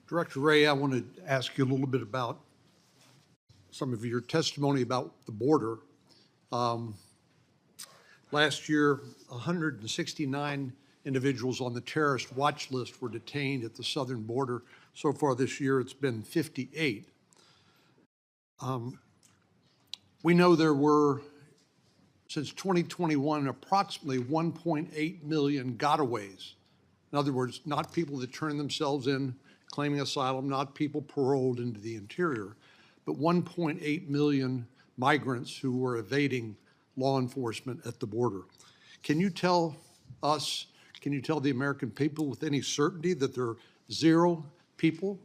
Director Wray, I want to ask you a little bit about some of your testimony about the border. Last year, 169 individuals on the terrorist watch list were detained at the southern border. So far this year, it's been 58. We know there were, since 2021, approximately 1.8 million gotaways. In other words, not people that turn themselves in claiming asylum, not people paroled into the interior, but 1.8 million migrants who were evading law enforcement at the border. Can you tell us, can you tell the American people with any certainty that there are 0 people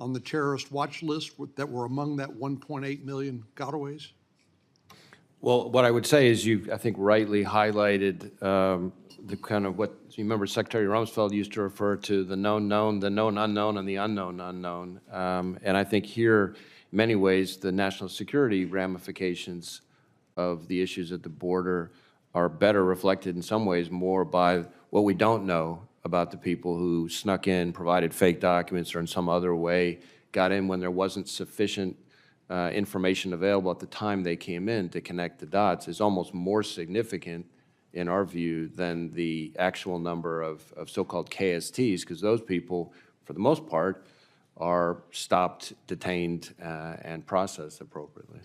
on the terrorist watch list that were among that 1.8 million gotaways? Well, what I would say is you, I think, rightly highlighted the kind of what you remember Secretary Rumsfeld used to refer to the known known, the known unknown, and the unknown unknown. And I think here, in many ways, the national security ramifications of the issues at the border are better reflected in some ways more by what we don't know about the people who snuck in, provided fake documents, or in some other way got in when there wasn't sufficient information available at the time they came in to connect the dots is almost more significant in our view than the actual number of so-called KSTs, because those people, for the most part, are stopped, detained, and processed appropriately.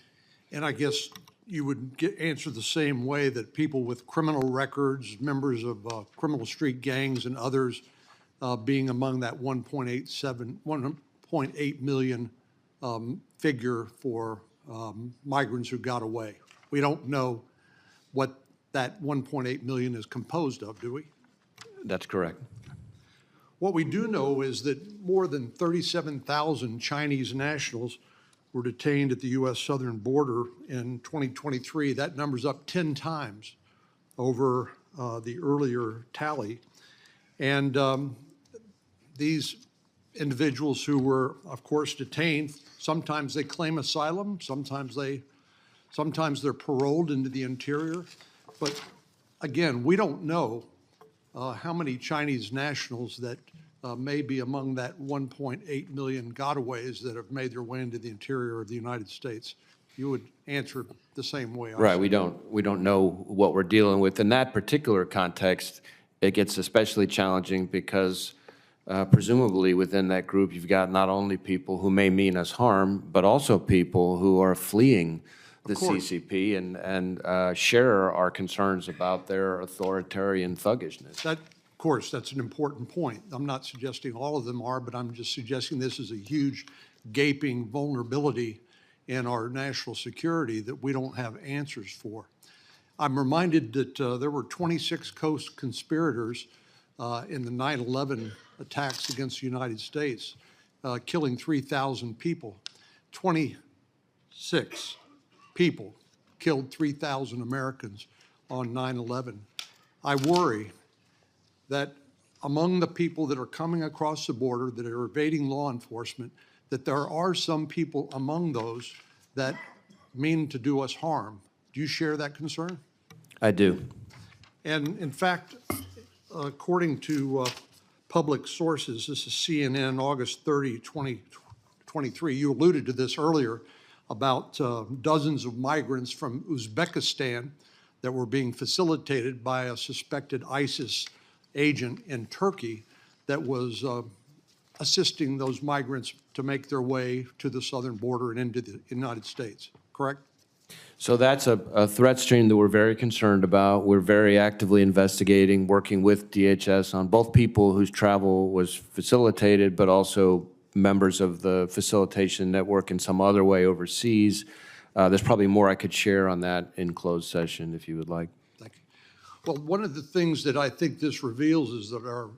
And I guess you would answer the same way that people with criminal records, members of criminal street gangs and others being among that 1.8 million figure for migrants who got away. We don't know what that 1.8 million is composed of, do we? That's correct. What we do know is that more than 37,000 Chinese nationals were detained at the U.S. southern border in 2023. That number's up 10 times over the earlier tally. And these individuals who were, of course, detained, sometimes they claim asylum, sometimes they're paroled into the interior. But again, we don't know how many Chinese nationals that may be among that 1.8 million gotaways that have made their way into the interior of the United States. You would answer the same way. Right, we don't know what we're dealing with. In that particular context, it gets especially challenging because presumably within that group, you've got not only people who may mean us harm, but also people who are fleeing the CCP and share our concerns about their authoritarian thuggishness. Of course, that's an important point. I'm not suggesting all of them are, but I'm just suggesting this is a huge gaping vulnerability in our national security that we don't have answers for. I'm reminded that there were 26 co-conspirators in the 9/11 attacks against the United States, killing 3,000 people. 26 people killed 3,000 Americans on 9/11. I worry that among the people that are coming across the border that are evading law enforcement, that there are some people among those that mean to do us harm. Do you share that concern? I do. And in fact, according to public sources, this is CNN, August 30, 2023, you alluded to this earlier about dozens of migrants from Uzbekistan that were being facilitated by a suspected ISIS agent in Turkey that was assisting those migrants to make their way to the southern border and into the United States, correct? So that's a threat stream that we're very concerned about. We're very actively investigating, working with DHS on both people whose travel was facilitated, but also members of the facilitation network in some other way overseas. There's probably more I could share on that in closed session if you would like. Thank you. Well, one of the things that I think this reveals is that our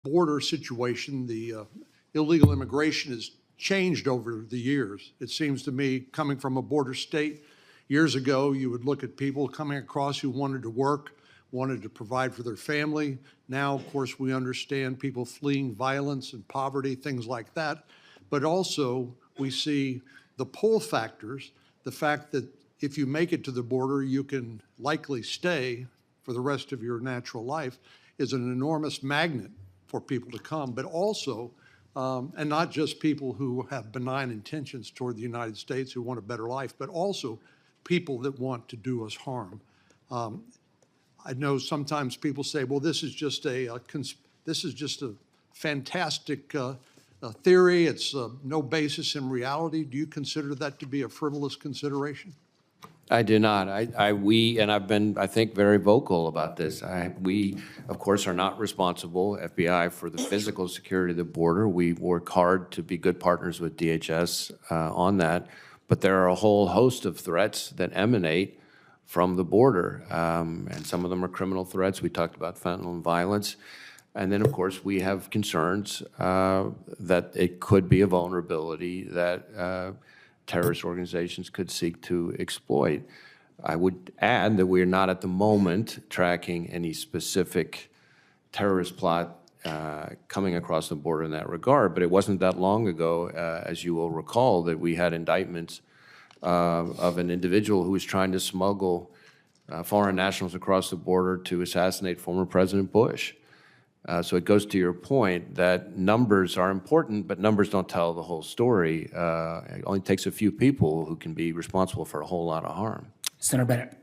border situation, the illegal immigration, has changed over the years. It seems to me, coming from a border state, years ago, you would look at people coming across who wanted to work, wanted to provide for their family. Now, of course, we understand people fleeing violence and poverty, things like that. But also, we see the pull factors, the fact that if you make it to the border, you can likely stay for the rest of your natural life, is an enormous magnet for people to come. But also, and not just people who have benign intentions toward the United States who want a better life, but also people that want to do us harm. I know sometimes people say, well, this is just a fantastic theory. It's no basis in reality. Do you consider that to be a frivolous consideration? I do not. And I've been, I think, very vocal about this. We, of course, are not responsible, FBI, for the physical security of the border. We work hard to be good partners with DHS on that. But there are a whole host of threats that emanate from the border, and some of them are criminal threats. We talked about fentanyl and violence. And then, of course, we have concerns that it could be a vulnerability that terrorist organizations could seek to exploit. I would add that we are not at the moment tracking any specific terrorist plot coming across the border in that regard, but it wasn't that long ago, as you will recall, that we had indictments of an individual who was trying to smuggle foreign nationals across the border to assassinate former President Bush. So it goes to your point that numbers are important, but numbers don't tell the whole story. It only takes a few people who can be responsible for a whole lot of harm. Senator Bennett.